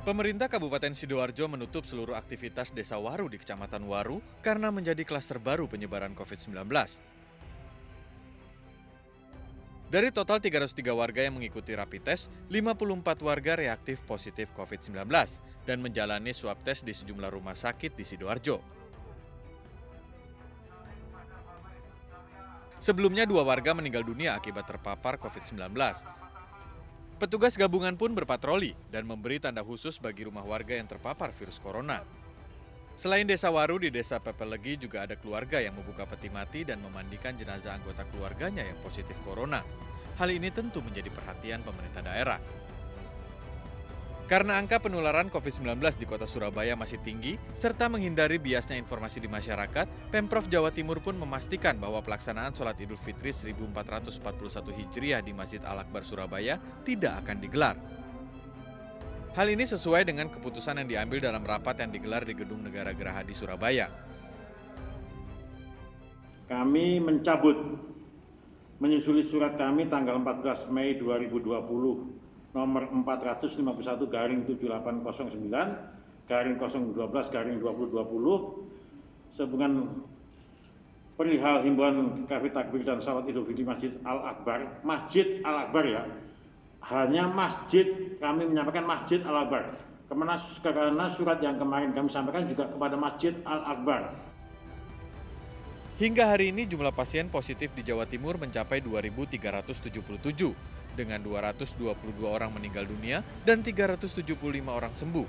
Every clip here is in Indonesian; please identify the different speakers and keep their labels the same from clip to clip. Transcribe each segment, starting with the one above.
Speaker 1: Pemerintah Kabupaten Sidoarjo menutup seluruh aktivitas Desa Waru di Kecamatan Waru karena menjadi klaster baru penyebaran COVID-19. Dari total 303 warga yang mengikuti rapid test, 54 warga reaktif positif COVID-19 dan menjalani swab test di sejumlah rumah sakit di Sidoarjo. Sebelumnya 2 warga meninggal dunia akibat terpapar COVID-19. Petugas gabungan pun berpatroli dan memberi tanda khusus bagi rumah warga yang terpapar virus corona. Selain Desa Waru, di Desa Pepelegi juga ada keluarga yang membuka peti mati dan memandikan jenazah anggota keluarganya yang positif corona. Hal ini tentu menjadi perhatian pemerintah daerah. Karena angka penularan COVID-19 di kota Surabaya masih tinggi, serta menghindari biasnya informasi di masyarakat, Pemprov Jawa Timur pun memastikan bahwa pelaksanaan sholat Idul Fitri 1441 Hijriah di Masjid Al-Akbar Surabaya tidak akan digelar. Hal ini sesuai dengan keputusan yang diambil dalam rapat yang digelar di Gedung Negara Gerahadi Surabaya.
Speaker 2: Kami menyusuli surat kami tanggal 14 Mei 2020 nomor 451-7809/012/2020 sehubungan perihal himbauan kafir takbir dan salat Idul Fitri Masjid Al-Akbar ya. Hanya masjid, kami menyampaikan Masjid Al-Akbar. Karena surat yang kemarin kami sampaikan juga kepada Masjid Al-Akbar.
Speaker 1: Hingga hari ini jumlah pasien positif di Jawa Timur mencapai 2.377 dengan 222 orang meninggal dunia dan 375 orang sembuh.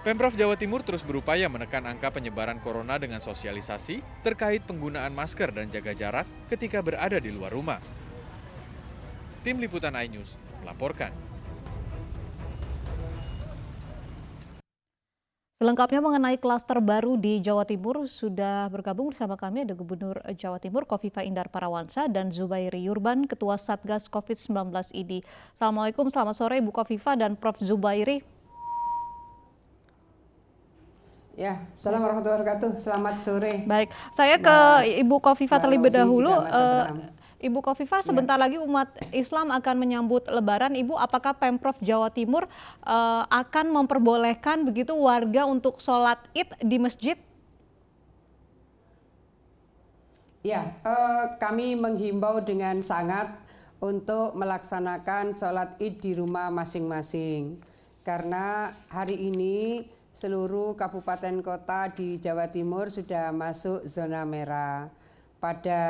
Speaker 1: Pemprov Jawa Timur terus berupaya menekan angka penyebaran corona dengan sosialisasi terkait penggunaan masker dan jaga jarak ketika berada di luar rumah. Tim Liputan iNews melaporkan.
Speaker 3: Selengkapnya mengenai klaster baru di Jawa Timur, sudah bergabung bersama kami ada Gubernur Jawa Timur Khofifah Indar Parawansa dan Zubairi Yurban, Ketua Satgas COVID-19 ID. Assalamualaikum, selamat sore Ibu Khofifah dan Prof. Zubairi.
Speaker 4: Ya, assalamualaikum warahmatullahi wabarakatuh. Selamat sore.
Speaker 3: Baik, saya ke Ibu Khofifah terlebih dahulu. Ibu Khofifah, sebentar lagi umat Islam akan menyambut Lebaran. Ibu, apakah Pemprov Jawa Timur akan memperbolehkan begitu warga untuk sholat Id di masjid?
Speaker 4: Ya, kami menghimbau dengan sangat untuk melaksanakan sholat Id di rumah masing-masing. Karena hari ini seluruh kabupaten kota di Jawa Timur sudah masuk zona merah. Pada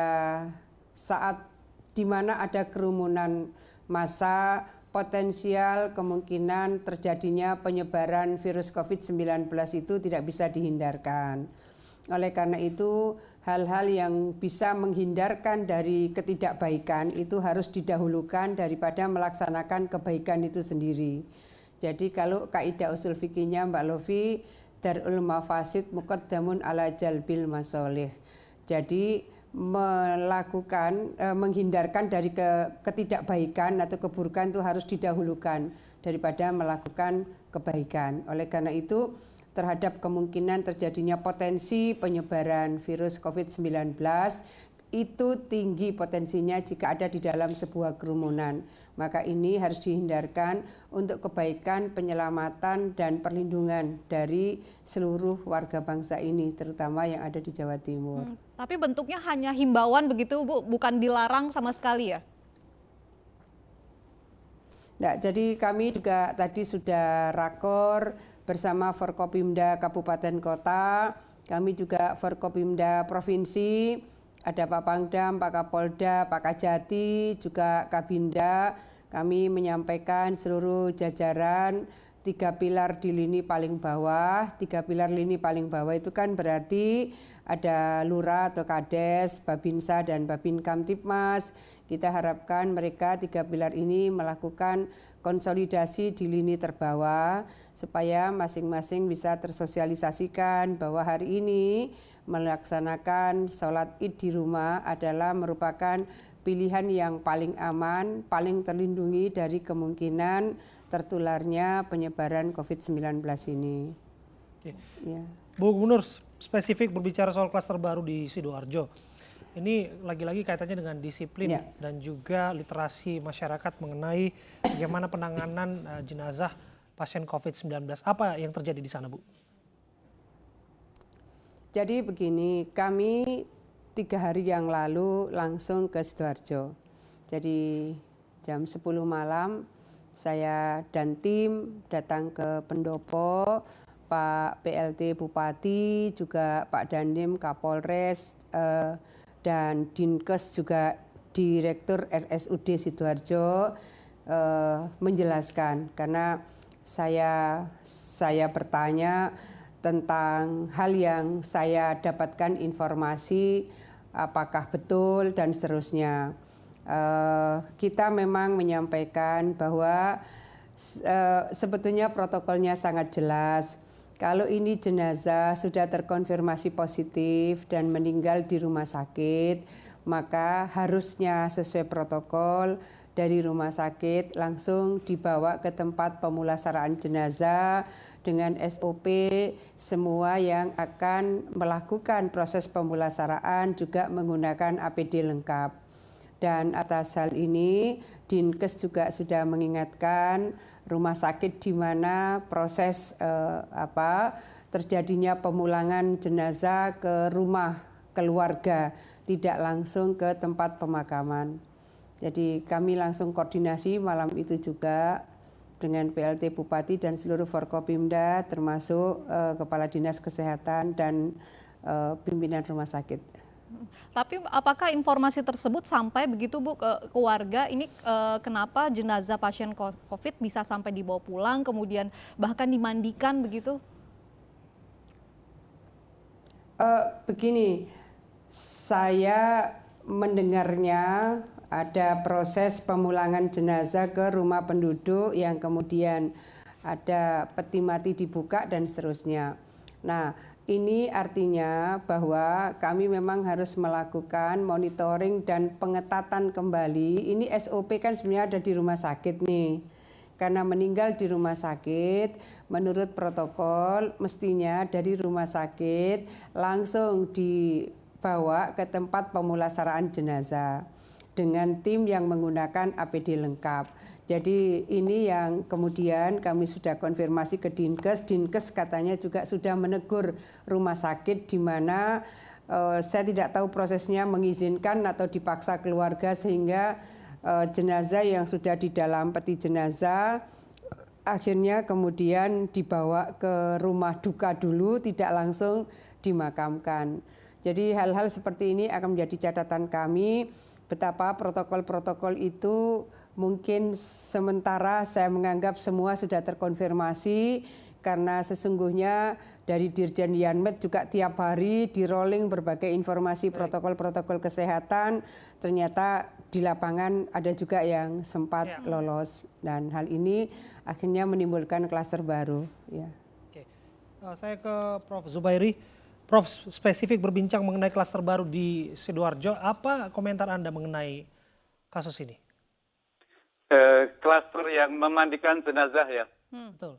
Speaker 4: saat di mana ada kerumunan massa, potensial kemungkinan terjadinya penyebaran virus COVID-19 itu tidak bisa dihindarkan. Oleh karena itu, hal-hal yang bisa menghindarkan dari ketidakbaikan itu harus didahulukan daripada melaksanakan kebaikan itu sendiri. Jadi kalau kaidah usul fikihnya Mbak Lofi, darul mafasid muqaddamun ala jalbil masolih. Jadi menghindarkan dari ketidakbaikan atau keburukan itu harus didahulukan daripada melakukan kebaikan. Oleh karena itu, terhadap kemungkinan terjadinya potensi penyebaran virus COVID-19 itu tinggi potensinya jika ada di dalam sebuah kerumunan. Maka ini harus dihindarkan untuk kebaikan, penyelamatan, dan perlindungan dari seluruh warga bangsa ini, terutama yang ada di Jawa Timur.
Speaker 3: Tapi bentuknya hanya himbauan begitu Bu, bukan dilarang sama sekali ya?
Speaker 4: Nah, jadi kami juga tadi sudah rakor bersama Forkopimda Kabupaten Kota, kami juga Forkopimda Provinsi, ada Pak Pangdam, Pak Kapolda, Pak Kajati, juga Kabinda. Kami menyampaikan seluruh jajaran 3 pilar di lini paling bawah. 3 pilar lini paling bawah itu kan berarti ada Lurah atau Kades, Babinsa dan Babin Kamtipmas. Kita harapkan mereka 3 pilar ini melakukan konsolidasi di lini terbawah supaya masing-masing bisa tersosialisasikan bahwa hari ini melaksanakan sholat Id di rumah adalah merupakan pilihan yang paling aman, paling terlindungi dari kemungkinan tertularnya penyebaran COVID-19 ini.
Speaker 5: Oke.
Speaker 4: Ya.
Speaker 5: Bu Gubernur, spesifik berbicara soal klaster baru di Sidoarjo. Ini lagi-lagi kaitannya dengan disiplin dan juga literasi masyarakat mengenai bagaimana penanganan jenazah pasien COVID-19. Apa yang terjadi di sana, Bu?
Speaker 4: Jadi begini, kami 3 hari yang lalu langsung ke Sidoarjo. Jadi jam 10 malam saya dan tim datang ke Pendopo, Pak PLT Bupati, juga Pak Dandim Kapolres, dan Dinkes juga Direktur RSUD Sidoarjo menjelaskan, karena saya bertanya tentang hal yang saya dapatkan informasi apakah betul dan seterusnya. Kita memang menyampaikan bahwa sebetulnya protokolnya sangat jelas. Kalau ini jenazah sudah terkonfirmasi positif dan meninggal di rumah sakit, maka harusnya sesuai protokol dari rumah sakit langsung dibawa ke tempat pemulasaraan jenazah dengan SOP semua yang akan melakukan proses pemulasaraan juga menggunakan APD lengkap. Dan atas hal ini Dinkes juga sudah mengingatkan rumah sakit di mana proses terjadinya pemulangan jenazah ke rumah keluarga, tidak langsung ke tempat pemakaman. Jadi kami langsung koordinasi malam itu juga dengan PLT Bupati dan seluruh Forkopimda termasuk Kepala Dinas Kesehatan dan pimpinan rumah sakit.
Speaker 3: Tapi apakah informasi tersebut sampai begitu Bu ke warga? Ini kenapa jenazah pasien COVID bisa sampai dibawa pulang kemudian bahkan dimandikan begitu?
Speaker 4: Begini, saya mendengarnya ada proses pemulangan jenazah ke rumah penduduk yang kemudian ada peti mati dibuka dan seterusnya. Nah, ini artinya bahwa kami memang harus melakukan monitoring dan pengetatan kembali. Ini SOP kan sebenarnya ada di rumah sakit nih. Karena meninggal di rumah sakit, menurut protokol mestinya dari rumah sakit langsung dibawa ke tempat pemulasaraan jenazah dengan tim yang menggunakan APD lengkap. Jadi ini yang kemudian kami sudah konfirmasi ke Dinkes. Dinkes katanya juga sudah menegur rumah sakit di mana saya tidak tahu prosesnya mengizinkan atau dipaksa keluarga sehingga jenazah yang sudah di dalam peti jenazah akhirnya kemudian dibawa ke rumah duka dulu, tidak langsung dimakamkan. Jadi hal-hal seperti ini akan menjadi catatan kami. Betapa protokol-protokol itu mungkin sementara saya menganggap semua sudah terkonfirmasi karena sesungguhnya dari Dirjen Yanmed juga tiap hari di rolling berbagai informasi protokol-protokol kesehatan, ternyata di lapangan ada juga yang sempat lolos dan hal ini akhirnya menimbulkan klaster baru. Ya.
Speaker 5: Oke. Saya ke Prof. Zubairi. Prof, spesifik berbincang mengenai klaster baru di Sidoarjo, apa komentar Anda mengenai kasus ini?
Speaker 6: Klaster yang memandikan jenazah ya?
Speaker 5: Betul.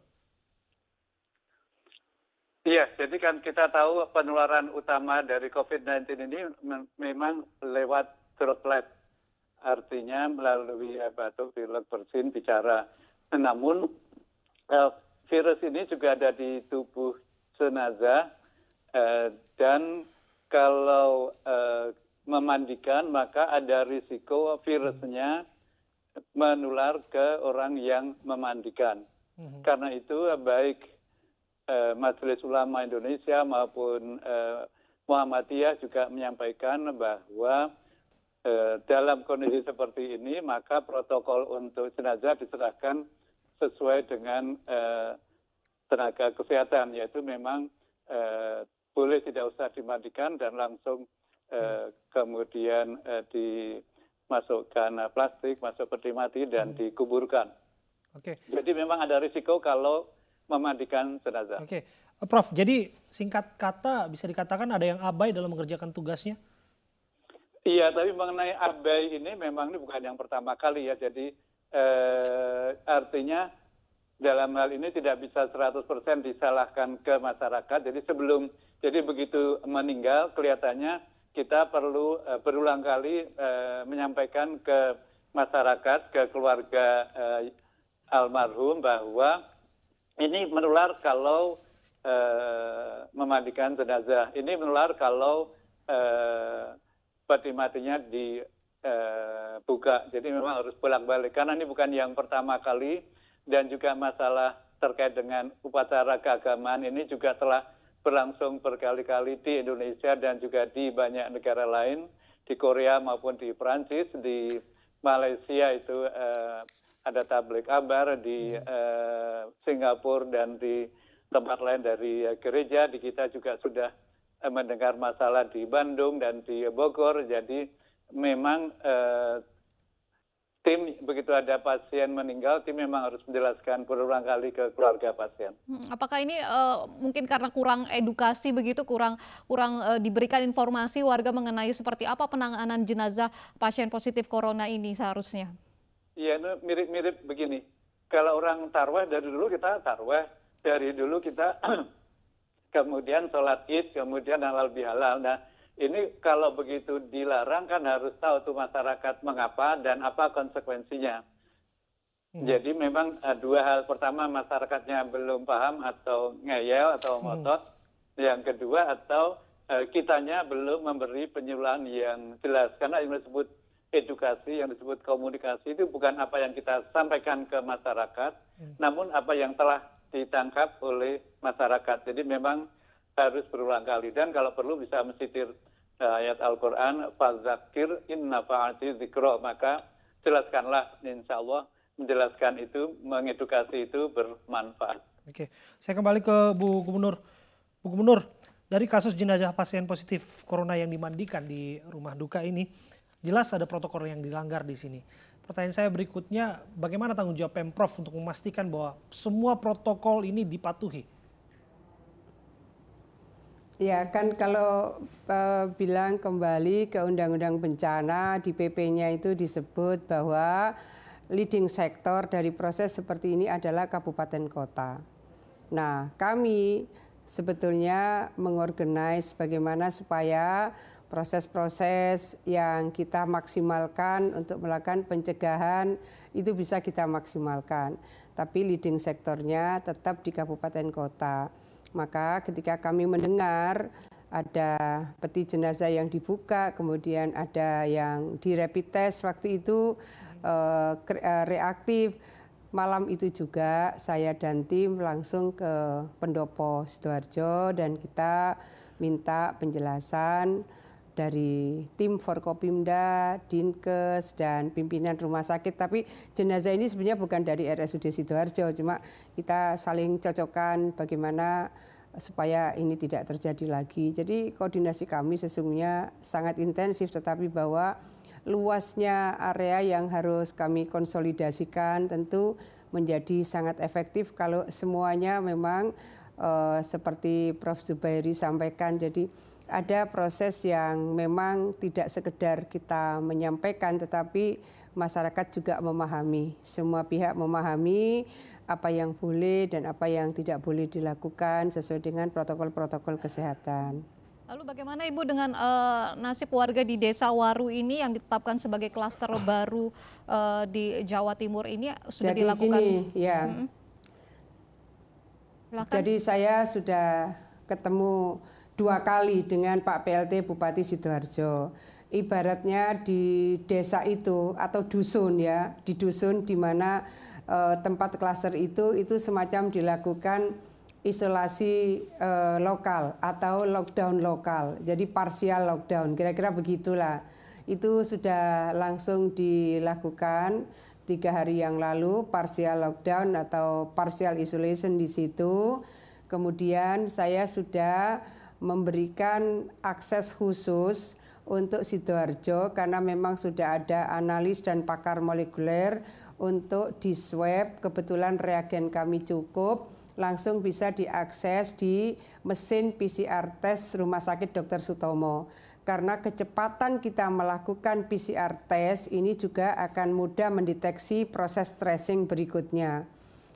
Speaker 6: Iya, jadi kan kita tahu penularan utama dari COVID-19 ini memang lewat droplet. Artinya melalui batuk, pilek, bersin, bicara. Namun virus ini juga ada di tubuh jenazah. Dan kalau memandikan maka ada risiko virusnya menular ke orang yang memandikan. Karena itu baik Majelis Ulama Indonesia maupun Muhammadiyah juga menyampaikan bahwa dalam kondisi seperti ini maka protokol untuk jenazah diserahkan sesuai dengan tenaga kesehatan, yaitu memang boleh tidak usah dimandikan dan langsung kemudian dimasukkan plastik, masuk peti mati dan dikuburkan.
Speaker 5: Oke.
Speaker 6: Jadi memang ada risiko kalau memandikan jenazah.
Speaker 5: Oke, Prof. Jadi singkat kata bisa dikatakan ada yang abai dalam mengerjakan tugasnya?
Speaker 6: Iya, tapi mengenai abai ini memang ini bukan yang pertama kali ya. Jadi artinya dalam hal ini tidak bisa 100% disalahkan ke masyarakat. Jadi begitu meninggal kelihatannya kita perlu berulang kali menyampaikan ke masyarakat, ke keluarga almarhum bahwa ini menular kalau memandikan jenazah. Ini menular kalau peti matinya dibuka. Jadi memang harus bolak-balik. Karena ini bukan yang pertama kali. Dan juga masalah terkait dengan upacara keagamaan ini juga telah berlangsung berkali-kali di Indonesia dan juga di banyak negara lain. Di Korea maupun di Perancis, di Malaysia itu ada tablik akbar, di Singapura dan di tempat lain dari gereja. Di kita juga sudah mendengar masalah di Bandung dan di Bogor. Jadi memang tim begitu ada pasien meninggal, tim memang harus menjelaskan berulang kali ke keluarga pasien.
Speaker 3: Apakah ini mungkin karena kurang edukasi begitu, kurang diberikan informasi warga mengenai seperti apa penanganan jenazah pasien positif corona ini seharusnya?
Speaker 6: Iya, itu mirip-mirip begini. Kalau orang tarwah dari dulu kita tarwah, dari dulu kita kemudian sholat id, kemudian halal bihalal. Nah, ini kalau begitu dilarang kan harus tahu tuh masyarakat mengapa dan apa konsekuensinya. Jadi memang dua hal. Pertama, masyarakatnya belum paham atau ngeyel atau ngotot. Yang kedua, atau kitanya belum memberi penyuluhan yang jelas. Karena yang disebut edukasi, yang disebut komunikasi itu bukan apa yang kita sampaikan ke masyarakat, namun apa yang telah ditangkap oleh masyarakat. Jadi memang harus berulang kali. Dan kalau perlu bisa mensitir ayat Al-Quran, fadzakir inna fa'ati dzikra, maka jelaskanlah, insya Allah menjelaskan itu, mengedukasi itu bermanfaat.
Speaker 5: Oke, saya kembali ke Bu Gubernur. Bu Gubernur, dari kasus jenazah pasien positif corona yang dimandikan di rumah duka ini, jelas ada protokol yang dilanggar di sini. Pertanyaan saya berikutnya, bagaimana tanggung jawab Pemprov untuk memastikan bahwa semua protokol ini dipatuhi?
Speaker 4: Ya kan kalau bilang kembali ke Undang-Undang Bencana, di PP-nya itu disebut bahwa leading sektor dari proses seperti ini adalah kabupaten kota. Nah, kami sebetulnya mengorganize bagaimana supaya proses-proses yang kita maksimalkan untuk melakukan pencegahan itu bisa kita maksimalkan. Tapi leading sektornya tetap di kabupaten kota. Maka ketika kami mendengar ada peti jenazah yang dibuka, kemudian ada yang di rapid test waktu itu reaktif, malam itu juga saya dan tim langsung ke Pendopo Sidoarjo dan kita minta penjelasan dari tim Forkopimda, Dinkes, dan pimpinan rumah sakit. Tapi jenazah ini sebenarnya bukan dari RSUD Sidoarjo, cuma kita saling cocokkan bagaimana supaya ini tidak terjadi lagi. Jadi koordinasi kami sesungguhnya sangat intensif, tetapi bahwa luasnya area yang harus kami konsolidasikan tentu menjadi sangat efektif kalau semuanya memang seperti Prof. Zubairi sampaikan. Jadi ada proses yang memang tidak sekedar kita menyampaikan, tetapi masyarakat juga memahami. Semua pihak memahami apa yang boleh dan apa yang tidak boleh dilakukan sesuai dengan protokol-protokol kesehatan.
Speaker 3: Lalu bagaimana Ibu dengan nasib warga di Desa Waru ini yang ditetapkan sebagai klaster baru di Jawa Timur ini sudah
Speaker 4: Jadi
Speaker 3: dilakukan?
Speaker 4: Gini, ya. Jadi saya sudah ketemu 2 kali dengan Pak PLT Bupati Sidoarjo. Ibaratnya di desa itu atau dusun ya, di dusun di mana tempat klaster itu semacam dilakukan isolasi lokal atau lockdown lokal. Jadi parsial lockdown, kira-kira begitulah. Itu sudah langsung dilakukan 3 hari yang lalu, parsial lockdown atau partial isolation di situ. Kemudian saya sudah memberikan akses khusus untuk Sidoarjo karena memang sudah ada analis dan pakar molekuler untuk di swab. Kebetulan reagen kami cukup, langsung bisa diakses di mesin PCR test Rumah Sakit Dr. Sutomo. Karena kecepatan kita melakukan PCR test ini juga akan mudah mendeteksi proses tracing berikutnya.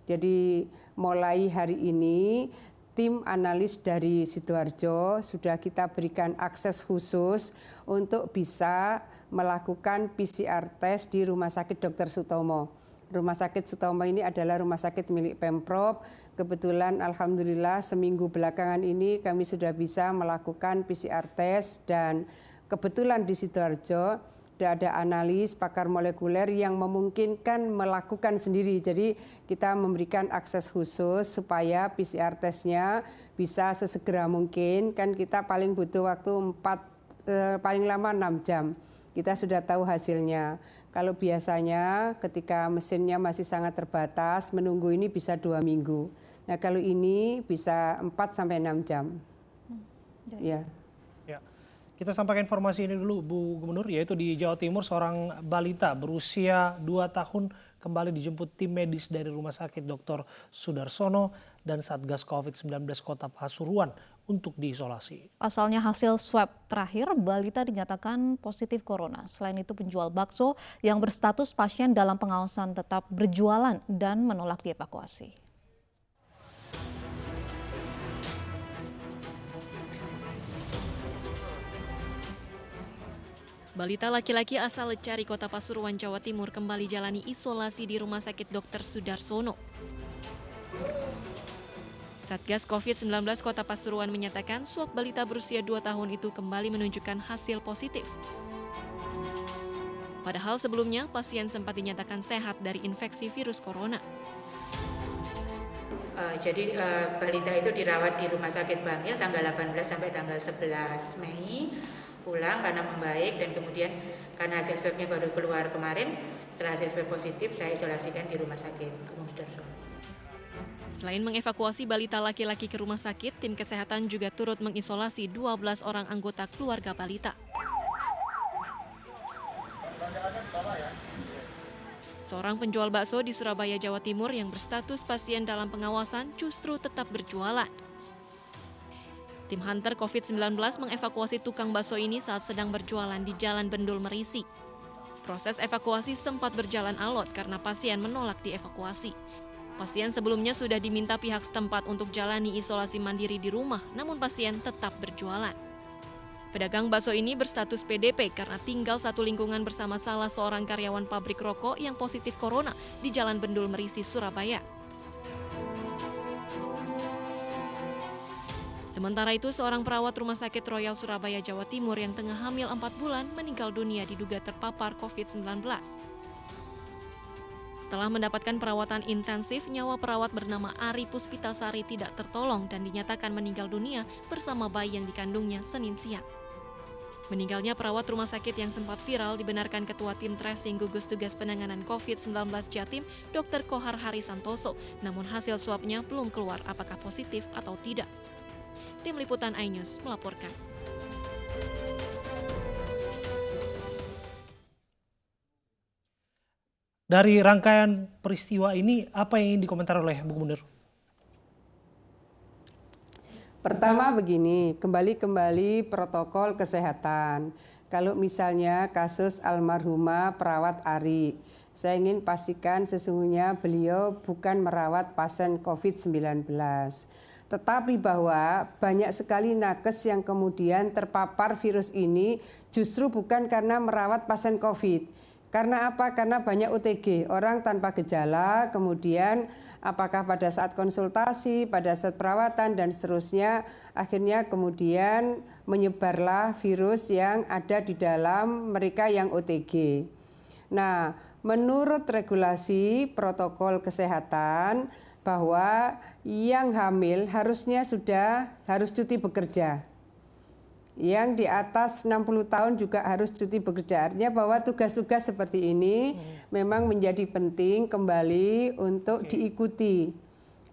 Speaker 4: Jadi mulai hari ini tim analis dari Sidoarjo sudah kita berikan akses khusus untuk bisa melakukan PCR test di Rumah Sakit Dr. Sutomo. Rumah Sakit Sutomo ini adalah rumah sakit milik Pemprov. Kebetulan alhamdulillah seminggu belakangan ini kami sudah bisa melakukan PCR test dan kebetulan di Sidoarjo ada analis pakar molekuler yang memungkinkan melakukan sendiri. Jadi kita memberikan akses khusus supaya PCR testnya bisa sesegera mungkin. Kan kita paling butuh waktu paling lama 6 jam. Kita sudah tahu hasilnya. Kalau biasanya ketika mesinnya masih sangat terbatas, menunggu ini bisa 2 minggu. Nah kalau ini bisa 4-6 jam. Ya.
Speaker 5: Kita sampaikan informasi ini dulu Bu Gubernur, yaitu di Jawa Timur seorang balita berusia 2 tahun kembali dijemput tim medis dari Rumah Sakit Dr. Sudarsono dan Satgas COVID-19 Kota Pasuruan untuk diisolasi.
Speaker 3: Pasalnya hasil swab terakhir, balita dinyatakan positif corona. Selain itu penjual bakso yang berstatus pasien dalam pengawasan tetap berjualan dan menolak dievakuasi.
Speaker 7: Balita laki-laki asal Lecari, Kota Pasuruan, Jawa Timur kembali jalani isolasi di Rumah Sakit Dr. Sudarsono. Satgas COVID-19 Kota Pasuruan menyatakan swab balita berusia 2 tahun itu kembali menunjukkan hasil positif. Padahal sebelumnya pasien sempat dinyatakan sehat dari infeksi virus corona.
Speaker 8: Jadi balita itu dirawat di Rumah Sakit Bangil tanggal 18 sampai tanggal 11 Mei. Pulang karena membaik dan kemudian karena hasil swabnya baru keluar kemarin, setelah hasil swab positif saya isolasikan di Rumah Sakit Umum Sudarsono.
Speaker 7: Selain mengevakuasi balita laki-laki ke rumah sakit, tim kesehatan juga turut mengisolasi 12 orang anggota keluarga balita. Seorang penjual bakso di Surabaya, Jawa Timur yang berstatus pasien dalam pengawasan justru tetap berjualan. Tim Hunter COVID-19 mengevakuasi tukang bakso ini saat sedang berjualan di Jalan Bendul Merisi. Proses evakuasi sempat berjalan alot karena pasien menolak dievakuasi. Pasien sebelumnya sudah diminta pihak setempat untuk jalani isolasi mandiri di rumah, namun pasien tetap berjualan. Pedagang bakso ini berstatus PDP karena tinggal satu lingkungan bersama salah seorang karyawan pabrik rokok yang positif corona di Jalan Bendul Merisi, Surabaya. Sementara itu, seorang perawat Rumah Sakit Royal Surabaya, Jawa Timur yang tengah hamil 4 bulan meninggal dunia diduga terpapar COVID-19. Setelah mendapatkan perawatan intensif, nyawa perawat bernama Ari Puspitasari tidak tertolong dan dinyatakan meninggal dunia bersama bayi yang dikandungnya Senin siang. Meninggalnya perawat rumah sakit yang sempat viral dibenarkan Ketua Tim Tracing Gugus Tugas Penanganan COVID-19 Jatim, Dr. Kohar Hari Santoso, namun hasil swabnya belum keluar apakah positif atau tidak. Tim Liputan iNews melaporkan.
Speaker 5: Dari rangkaian peristiwa ini, apa yang ingin dikomentar oleh Bu Gubernur?
Speaker 4: Pertama begini, kembali protokol kesehatan. Kalau misalnya kasus almarhumah perawat Ari, saya ingin pastikan sesungguhnya beliau bukan merawat pasien COVID-19. Tetapi bahwa banyak sekali nakes yang kemudian terpapar virus ini justru bukan karena merawat pasien COVID. Karena apa? Karena banyak OTG, orang tanpa gejala, kemudian apakah pada saat konsultasi, pada saat perawatan dan seterusnya, akhirnya kemudian menyebarlah virus yang ada di dalam mereka yang OTG. Nah, menurut regulasi protokol kesehatan, bahwa yang hamil harusnya harus cuti bekerja. Yang di atas 60 tahun juga harus cuti bekerja. Artinya bahwa tugas-tugas seperti ini memang menjadi penting kembali untuk diikuti.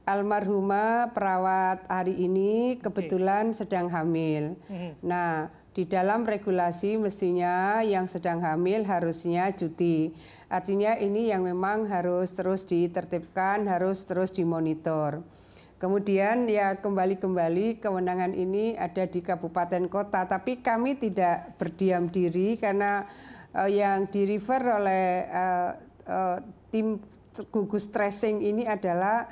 Speaker 4: Almarhumah perawat Ari ini kebetulan sedang hamil. Nah, di dalam regulasi mestinya yang sedang hamil harusnya cuti. Artinya ini yang memang harus terus ditertibkan, harus terus dimonitor. Kemudian ya kembali kewenangan ini ada di kabupaten kota, tapi kami tidak berdiam diri karena yang di-refer oleh tim gugus tracing ini adalah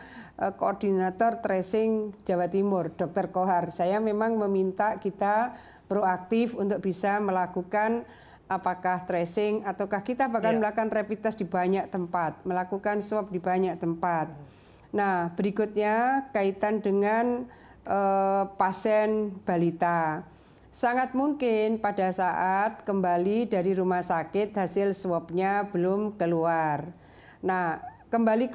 Speaker 4: koordinator tracing Jawa Timur, Dr. Kohar. Saya memang meminta kita proaktif untuk bisa melakukan apakah tracing, ataukah kita bahkan melakukan rapid test di banyak tempat, melakukan swab di banyak tempat. Nah, berikutnya kaitan dengan pasien balita. Sangat mungkin pada saat kembali dari rumah sakit hasil swabnya belum keluar. Nah, kembali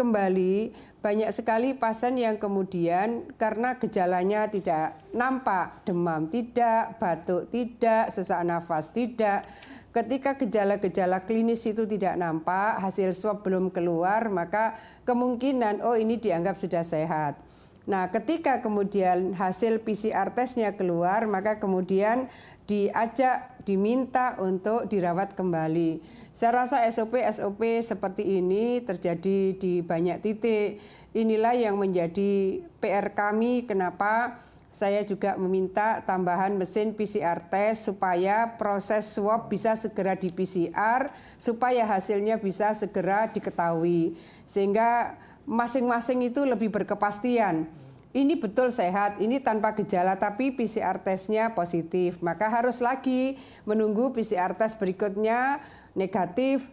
Speaker 4: banyak sekali pasien yang kemudian karena gejalanya tidak nampak, demam tidak, batuk tidak, sesak nafas tidak. Ketika gejala-gejala klinis itu tidak nampak, hasil swab belum keluar, maka kemungkinan ini dianggap sudah sehat. Nah, ketika kemudian hasil PCR testnya keluar, maka kemudian diminta untuk dirawat kembali. Saya rasa SOP seperti ini terjadi di banyak titik. Inilah yang menjadi PR kami, kenapa saya juga meminta tambahan mesin PCR test supaya proses swab bisa segera di PCR, supaya hasilnya bisa segera diketahui. Sehingga masing-masing itu lebih berkepastian. Ini betul sehat, ini tanpa gejala, tapi PCR testnya positif. Maka harus lagi menunggu PCR test berikutnya negatif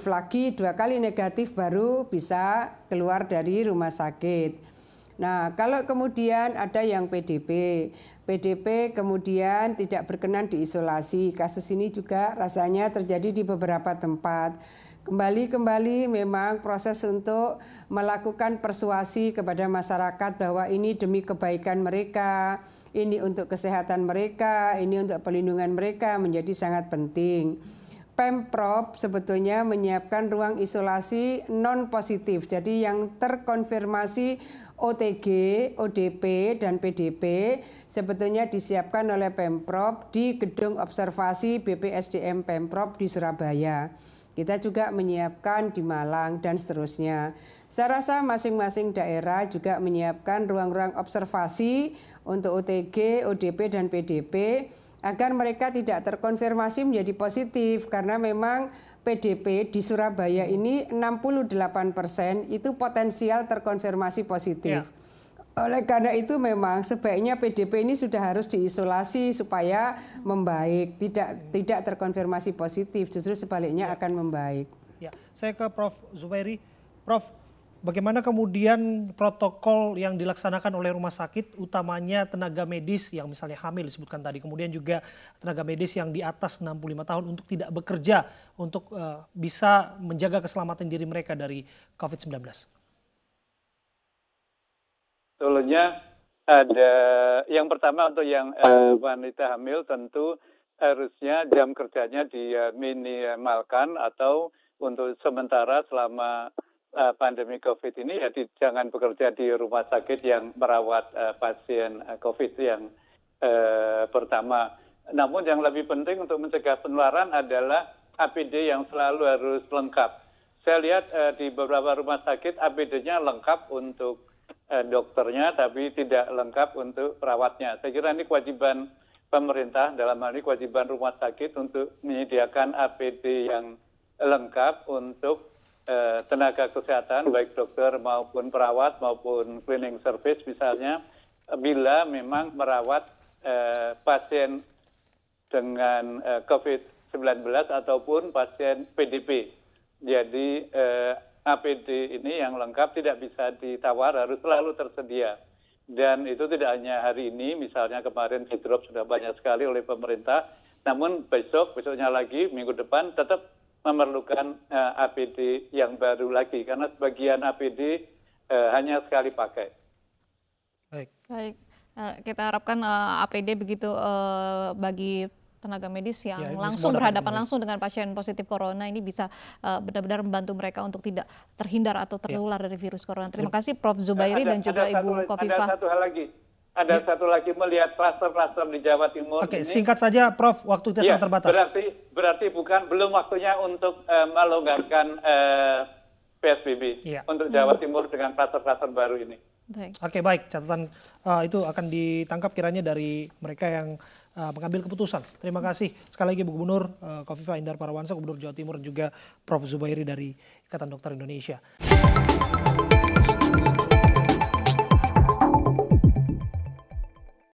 Speaker 4: lagi, 2 kali negatif baru bisa keluar dari rumah sakit. Nah, kalau kemudian ada yang PDP kemudian tidak berkenan diisolasi, kasus ini juga rasanya terjadi di beberapa tempat. Kembali memang proses untuk melakukan persuasi kepada masyarakat bahwa ini demi kebaikan mereka, ini untuk kesehatan mereka, ini untuk perlindungan mereka menjadi sangat penting. Pemprov sebetulnya menyiapkan ruang isolasi non positif, jadi yang terkonfirmasi OTG, ODP, dan PDP sebetulnya disiapkan oleh Pemprov di gedung observasi BPSDM Pemprov di Surabaya. Kita juga menyiapkan di Malang dan seterusnya. Saya rasa masing-masing daerah juga menyiapkan ruang-ruang observasi untuk OTG, ODP, dan PDP agar mereka tidak terkonfirmasi menjadi positif, karena memang PDP di Surabaya ini 68% itu potensial terkonfirmasi positif. Oleh karena itu memang sebaiknya PDP ini sudah harus diisolasi supaya membaik, tidak terkonfirmasi positif, justru sebaliknya akan membaik.
Speaker 5: Ya, saya ke Prof. Zubairi. Prof, bagaimana kemudian protokol yang dilaksanakan oleh rumah sakit, utamanya tenaga medis yang misalnya hamil disebutkan tadi, kemudian juga tenaga medis yang di atas 65 tahun untuk tidak bekerja, untuk bisa menjaga keselamatan diri mereka dari COVID-19?
Speaker 6: Sebetulnya ada yang pertama untuk yang wanita hamil tentu harusnya jam kerjanya diminimalkan atau untuk sementara selama pandemi COVID ini ya jangan bekerja di rumah sakit yang merawat pasien COVID yang pertama. Namun yang lebih penting untuk mencegah penularan adalah APD yang selalu harus lengkap. Saya lihat di beberapa rumah sakit APD-nya lengkap untuk dokternya tapi tidak lengkap untuk perawatnya. Saya kira ini kewajiban pemerintah, dalam hal ini kewajiban rumah sakit untuk menyediakan APD yang lengkap untuk tenaga kesehatan, baik dokter maupun perawat maupun cleaning service misalnya, bila memang merawat pasien dengan COVID-19 ataupun pasien PDP. Jadi APD ini yang lengkap tidak bisa ditawar, harus selalu tersedia. Dan itu tidak hanya hari ini, misalnya kemarin di drop sudah banyak sekali oleh pemerintah, namun besoknya lagi, minggu depan tetap memerlukan APD yang baru lagi, karena sebagian APD hanya sekali pakai.
Speaker 3: Baik. Kita harapkan APD begitu bagi tenaga medis yang langsung berhadapan langsung dengan pasien positif corona ini bisa benar-benar membantu mereka untuk tidak terhindar atau tertular dari virus corona. Terima kasih Prof. Zubairi dan juga Ibu Khofifah.
Speaker 6: Ada satu lagi melihat klaster-klaster di Jawa Timur.
Speaker 5: Oke, singkat saja Prof, waktu kita sangat terbatas.
Speaker 6: Berarti belum waktunya untuk melonggarkan PSBB untuk Jawa Timur dengan klaster-klaster baru ini.
Speaker 5: Oke, baik, catatan itu akan ditangkap kiranya dari mereka yang mengambil keputusan. Terima kasih sekali lagi Bu Gubernur Khofifah Indar Parawansa, Gubernur Jawa Timur, dan juga Prof. Zubairi dari Ikatan Dokter Indonesia.